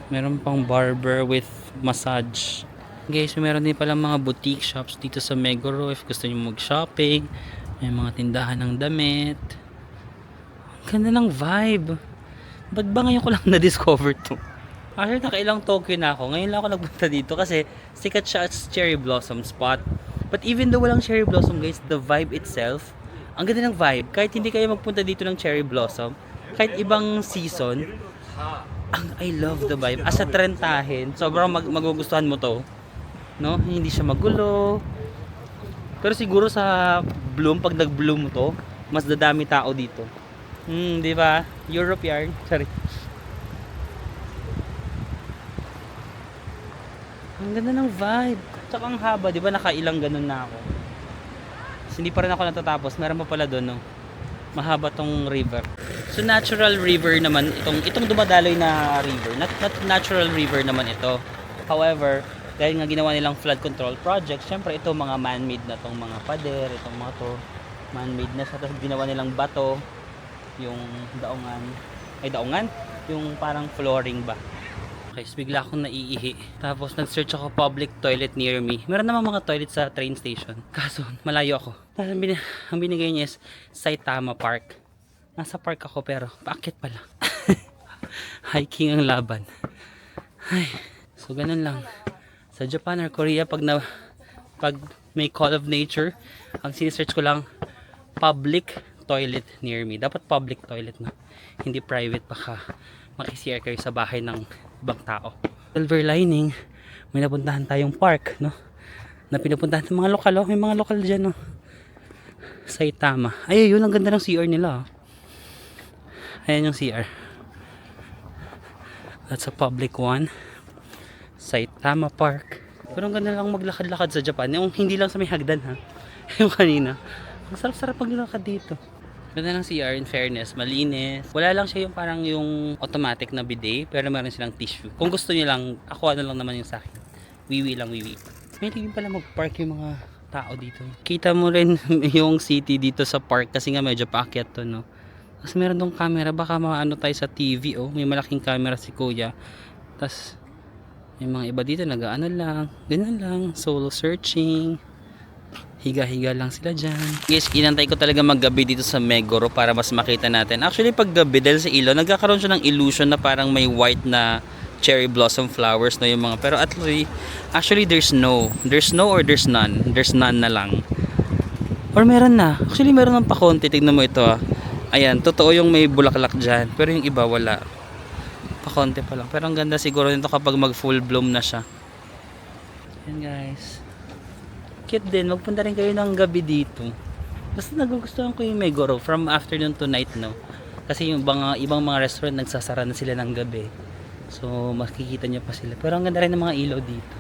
Meron pang barber with massage. Guys, meron din pala mga boutique shops dito sa Meguro if gusto niyo mag-shopping. May mga tindahan ng damit. Ang ganda ng vibe. Ba't ba ngayon ko lang na-discover to? Actually, nakailang Tokyo na ako. Ngayon lang ako nagpunta dito kasi sikat siya as cherry blossom spot. But even though walang cherry blossom guys, the vibe itself, ang ganda ng vibe. Kahit hindi kayo magpunta dito ng cherry blossom, kahit ibang season, I love the vibe. As a trentahin, sobrang magugustuhan mo to. No? Hindi siya magulo. Pero siguro sa bloom, pag nag-bloom to, mas dadami tao dito. Di ba? Europe yarn. Sorry. Ang ganda ng vibe. Tsaka ang haba, di ba? Nakailang ganun na ako. Kasi hindi pa rin ako natatapos. Meron pa pala doon, no? Mahaba tong river. So natural river naman itong dumadaloy na river. Not natural river naman ito. However, dahil nga ginawa nilang flood control project, syempre ito mga man-made na tong mga pader, itong mga to man-made na siya. Tapos ginawa nilang bato, yung daungan, yung parang flooring ba. Okay, so bigla akong naiihi. Tapos nag-search ako public toilet near me. Meron naman mga toilet sa train station. Kaso malayo ako. Tapos ang binigay niya is Saitama Park. Nasa park ako pero paakyat pala. Hiking ang laban. Ay, so ganun lang. Sa Japan or Korea, pag may call of nature, ang sinesearch ko lang public toilet near me. Dapat public toilet na, hindi private. Baka makisiya kayo sa bahay ng ibang tao. Silver lining, may napuntahan tayong park, no? Na pinupuntahan ng mga lokal, oh. May mga lokal dyan, no? Saitama. Ay, yun, ang ganda ng CR nila, oh. Ayan yung CR. That's a public one. Saitama Park. Pero ang ganda lang maglakad-lakad sa Japan. Yung hindi lang sa may hagdan, ha? Yung kanina. Ang sarap-sarap maglakad dito. Ganda ng CR, in fairness. Malinis. Wala lang siya yung parang yung automatic na bidet. Pero meron silang tissue. Kung gusto niyo lang, ako ano lang naman yung sa akin. Wiwi lang, wiwi. May tingin pala mag-park yung mga tao dito. Kita mo rin yung city dito sa park. Kasi nga medyo paakyat to, no? Kasi meron dong camera. Baka maano tayo sa TV, oh. May malaking camera si kuya. Tapos may mga iba dito nag-ano lang, ganun lang, solo searching, higa-higa lang sila dyan. Guys, inantay ko talaga maggabi dito sa Meguro para mas makita natin. Actually pag gabi dahil sa ilaw, nagkakaroon siya ng illusion na parang may white na cherry blossom flowers na yung mga, pero actually there's no or there's none na lang, or meron na, actually meron ng pakonti. Tignan mo ito, ah. Ayan, totoo yung may bulaklak dyan, pero yung iba wala. Pakonti pa lang. Pero ang ganda siguro nito kapag mag full bloom na siya. Yan guys. Cute din. Magpunta rin kayo ng gabi dito. Basta nagugustuhan ko yung Meguro from afternoon to night, no? Kasi yung ibang mga restaurant nagsasara na sila ng gabi. So makikita nyo pa sila. Pero ang ganda rin ng mga ilaw dito.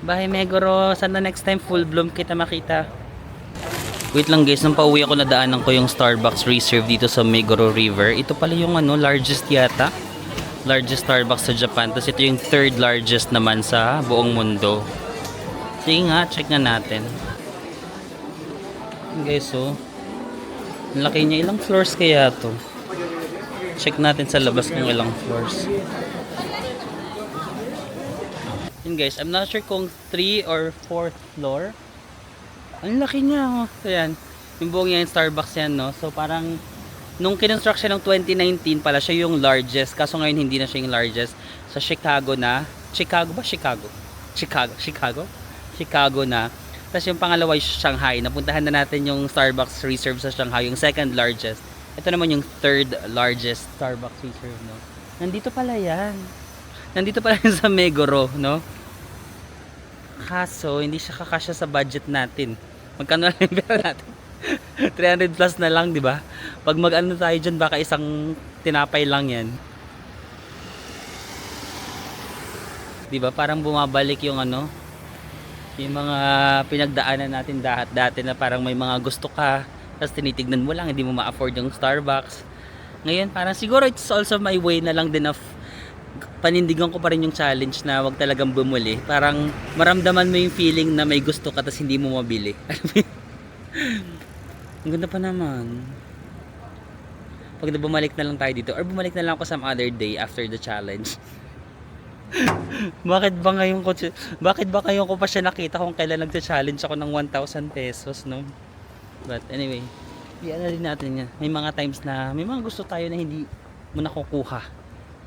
Bye Meguro. Sana next time full bloom kita makita. Wait lang guys, nung pauwi ako nadaanan ko yung Starbucks Reserve dito sa Meguro River. Ito pala yung largest yata. Largest Starbucks sa Japan. Tapos ito yung third largest naman sa buong mundo. Sige nga, check na natin. Guys, so ang laki niya. Ilang floors kaya to? Check natin sa labas kung ilang floors. Yun guys, I'm not sure kung 3 or 4th floor. Ang laki niya, oh. So yan, yung buong yan Starbucks yan, no? So parang nung kinonstruction ng 2019 pala siya yung largest, kaso ngayon hindi na siya yung largest. Sa Chicago na, Chicago na. Tapos yung pangalawa yung Shanghai. Napuntahan na natin yung Starbucks Reserve sa Shanghai, yung second largest. Ito naman yung third largest Starbucks Reserve, no? Nandito pala yan. Nandito pala yan sa Meguro, no? Kaso, hindi siya kakasya sa budget natin. Magkano lang yung pera natin? 300 plus na lang, di ba? Pag mag-ano tayo dyan, baka isang tinapay lang yan. Di ba? Parang bumabalik yung ano, yung mga pinagdaanan natin dati na parang may mga gusto ka, tapos tinitignan mo lang, hindi mo ma-afford yung Starbucks. Ngayon, parang siguro it's also my way na lang din of panindigan ko pa rin yung challenge na wag talagang bumuli. Parang maramdaman mo yung feeling na may gusto ka tapos hindi mo mabili. Ang ganda pa naman. Pag bumalik na lang tayo dito or bumalik na lang ako some other day after the challenge. Bakit ba ngayon ko pa siya nakita kung kailan nagsa-challenge ako ng 1,000 pesos, no? But anyway, iyan na rin natin yan. May mga times na may mga gusto tayo na hindi mo nakukuha.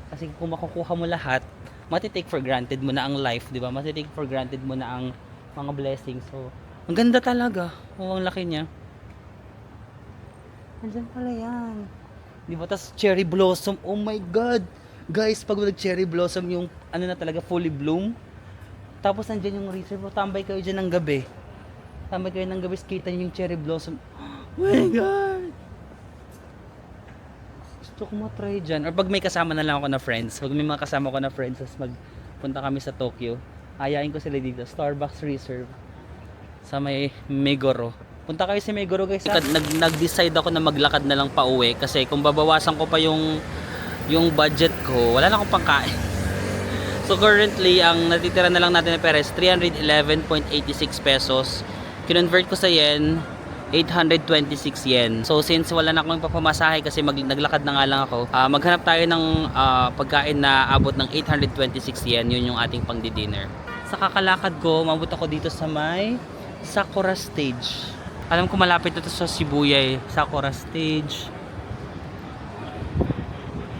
Kasi kung makukuha mo lahat, matitake for granted mo na ang life, di ba? Matitake for granted mo na ang mga blessings. So, ang ganda talaga. Oh, ang laki niya. Andyan pala yan. Di ba? Tas cherry blossom. Oh my God! Guys, pag nag-cherry blossom yung ano na talaga fully bloom. Tapos nandyan yung reserve. Tambay kayo dyan ng gabi. Tambay kayo ng gabi. Kita nyo yung cherry blossom. Oh my God! Gusto ko matry dyan. Or pag may kasama na lang ako na friends. Pag may mga kasama ko na friends, tapos magpunta kami sa Tokyo, ayain ko sila dito. Starbucks Reserve. Sa may Meguro. Punta kayo sa Meguro guys. Nag-decide ako na maglakad na lang pa uwi. Kasi kung babawasan ko pa yung budget ko, wala na akong pangkain. So currently, ang natitira na lang natin na pera is 311.86 pesos. Kinonvert ko sa yen, 826 yen. So since wala na akong papamasahe kasi naglakad na nga lang ako, maghanap tayo ng pagkain na abot ng 826 yen. Yun yung ating pang-dinner. Sa kakalakad ko, mabot ako dito sa may Sakura Stage. Alam ko malapit ito sa Shibuya eh. Sakura Stage.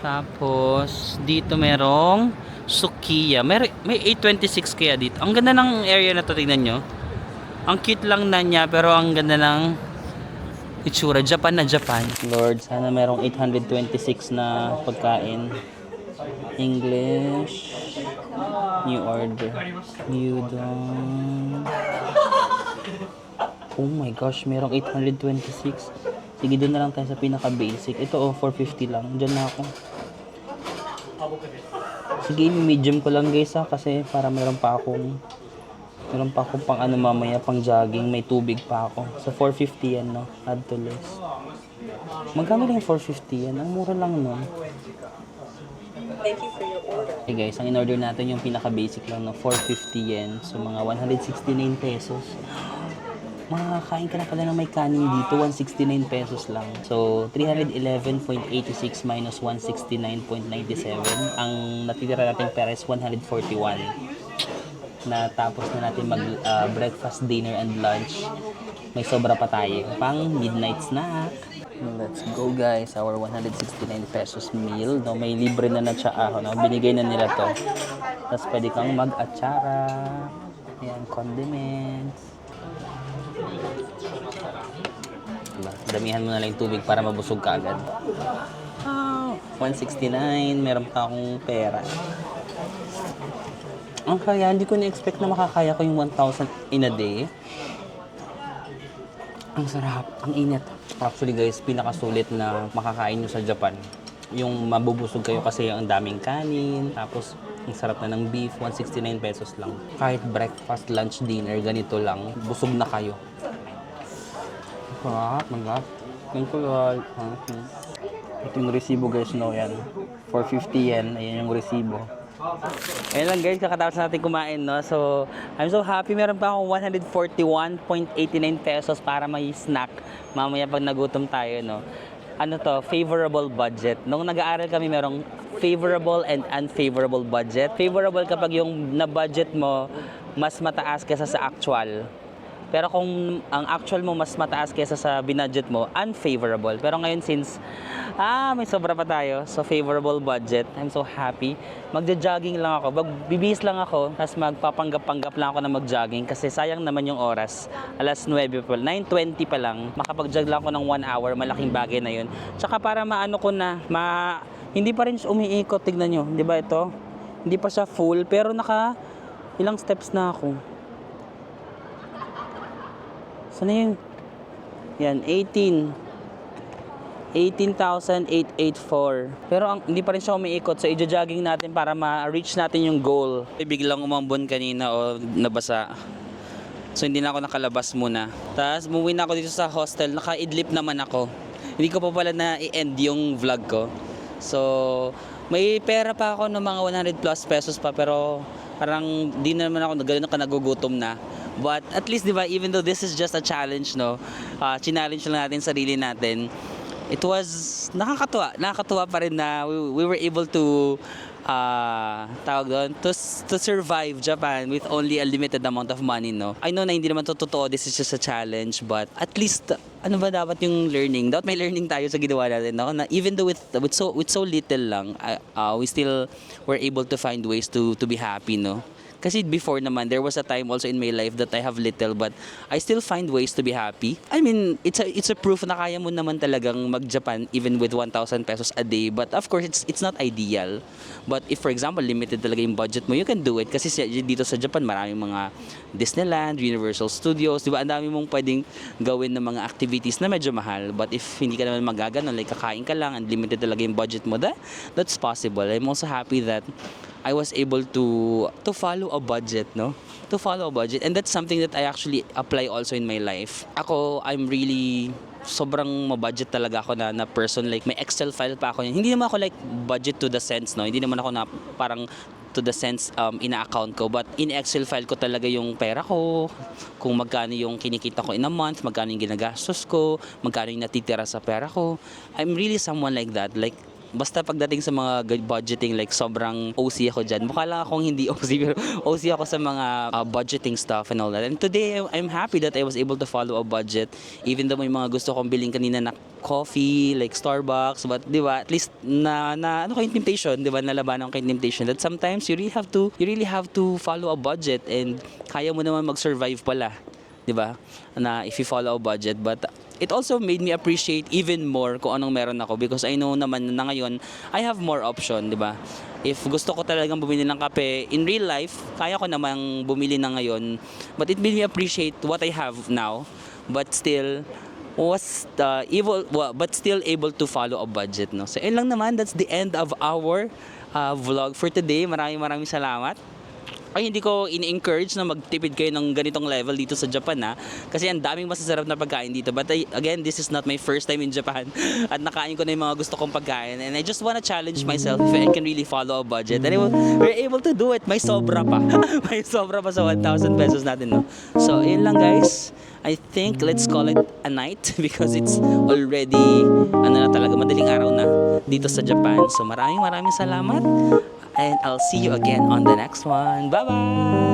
Tapos dito merong Sukiya. May 826 kaya dito. Ang ganda ng area na to, tingnan nyo. Ang cute lang na niya pero ang ganda ng itsura. Japan na Japan. Lord, sana merong 826 na pagkain. English. New order. Udon. Oh my gosh, merong 826. Sige, doon na lang tayo sa pinaka-basic. Ito 450 lang. Diyan na ako. Sige, medium ko lang guys kasi para meron pa akong pang ano mamaya, pang jogging, may tubig pa ako. So 450 yan, no? Add to list. Magkano lang 450 yan? Ang mura lang nun. Thank you for your order. Okay guys, ang in-order natin yung pinaka-basic lang, no? 450 yen. So mga 169 pesos. Makakain ka na pala ng may kanin dito, 169 pesos lang. So 311.86 minus 169.97. Ang natitira natin pera is 141. Natapos na natin mag breakfast, dinner, and lunch. May sobra pa tayo pang midnight snack. Let's go guys, our 169 pesos meal. No, may libre na tsaa, no? Binigay na nila to. Tapos pwede kang mag-atsara. Ayan, condiments. Diba? Damihan mo na lang yung tubig para mabusog ka agad. 169, meron pa akong pera. Ang kaya, hindi ko na-expect na makakaya ko yung 1,000 in a day. Ang sarap, ang init. Actually guys, pinakasulit na makakain nyo sa Japan. Yung mabubusog kayo kasi ang daming kanin, tapos ang sarap na ng beef, 169 pesos lang. Kahit breakfast, lunch, dinner, ganito lang, busog na kayo. Magap. Thank you all. Ito yung resibo guys, no, yan. 450 yen, ayan yung resibo. Ayun lang guys, kakatapos natin kumain, no? So, I'm so happy. Meron pa akong 141.89 pesos para may snack mamaya pag nagutom tayo, no? ano to, favorable budget. Nung nag-aaral kami, merong favorable and unfavorable budget. Favorable kapag yung na-budget mo mas mataas kaysa sa actual. Pero kung ang actual mo mas mataas kaysa sa binudget mo, unfavorable. Pero ngayon since, may sobra pa tayo. So, favorable budget. I'm so happy. Magja-jogging lang ako. Bibihis lang ako. Tapos magpapanggap-panggap lang ako na mag-jogging. Kasi sayang naman yung oras. Alas 9 pa, 9:20 pa lang. Makapag-jog lang ako ng 1 hour. Malaking bagay na yun. Tsaka para maano ko na, hindi pa rin siya umiikot. Tignan nyo. Di ba ito? Hindi pa siya full. Pero ilang steps na ako. Saan yun? Yan, 18,884. Pero hindi pa rin siya umiikot. So, i-jogging natin para ma-reach natin yung goal. Biglang umambon kanina o nabasa. So, hindi na ako nakalabas muna. Tapos, umuwi na ako dito sa hostel. Naka-idlip naman ako. Hindi ko pa pala na i-end yung vlog ko. So, may pera pa ako ng mga 100 plus pesos pa. Pero, parang di na naman ako gano'n ka nagugutom na. But at least, di ba, even though this is just a challenge, no, challenge lang natin sarili natin, it was nakakatuwa pa rin na we were able to tawag doon, to survive Japan with only a limited amount of money, no. I know na hindi naman to totoo, this is just a challenge, but at least ano ba dapat yung learning? Dapat may learning tayo sa ginawa natin, no? Na even though with so little lang, we still were able to find ways to be happy, no. Kasi before naman, there was a time also in my life that I have little but I still find ways to be happy. I mean, it's a proof na kaya mo naman talagang mag-Japan even with 1,000 pesos a day. But of course, it's not ideal. But if for example, limited talaga yung budget mo, you can do it. Kasi dito sa Japan, maraming mga Disneyland, Universal Studios, di ba? Ang dami mong pwedeng gawin ng mga activities na medyo mahal. But if hindi ka naman magagano, like kakain ka lang and limited talaga yung budget mo, that's possible. I'm also happy that I was able to follow a budget, no? To follow a budget. And that's something that I actually apply also in my life. Ako, I'm really sobrang mabudget talaga ako na person. Like, may Excel file pa ako. Hindi naman ako like budget to the sense, no? Hindi naman ako na parang to the sense ina-account ko. But in Excel file ko talaga yung pera ko, kung magkano yung kinikita ko in a month, magkano yung ginagastos ko, magkano yung natitira sa pera ko. I'm really someone like that. Like, basta pagdating sa mga budgeting, like sobrang OC ako dyan. Mukha lang akong hindi OC, pero OC ako sa mga budgeting stuff and all that. And today, I'm happy that I was able to follow a budget. Even though may mga gusto kong bilhin kanina na coffee, like Starbucks, but di ba, at least ano ko yung temptation, di ba, nalabanan ko yung temptation that sometimes you really have to follow a budget and kaya mo naman mag-survive pala. Di ba? Na if you follow a budget, but it also made me appreciate even more kung anong meron ako because I know naman na ngayon I have more option, di ba? If gusto ko talagang bumili ng kape in real life, kaya ko namang bumili na ngayon, but it made me appreciate what I have now, but still able to follow a budget, no? So, yun lang naman, that's the end of our vlog for today. Maraming salamat. Ay, hindi ko in-encourage na magtipid kayo ng ganitong level dito sa Japan, ha. Kasi ang daming masasarap na pagkain dito. But again, this is not my first time in Japan. At nakain ko na yung mga gusto kong pagkain. And I just wanna challenge myself if I can really follow a budget. And we're able to do it. May sobra pa. May sobra pa sa 1,000 pesos natin, no. So, yun lang, guys. I think let's call it a night because it's already, talaga, madaling araw na dito sa Japan. So, maraming salamat. And I'll see you again on the next one. Bye-bye!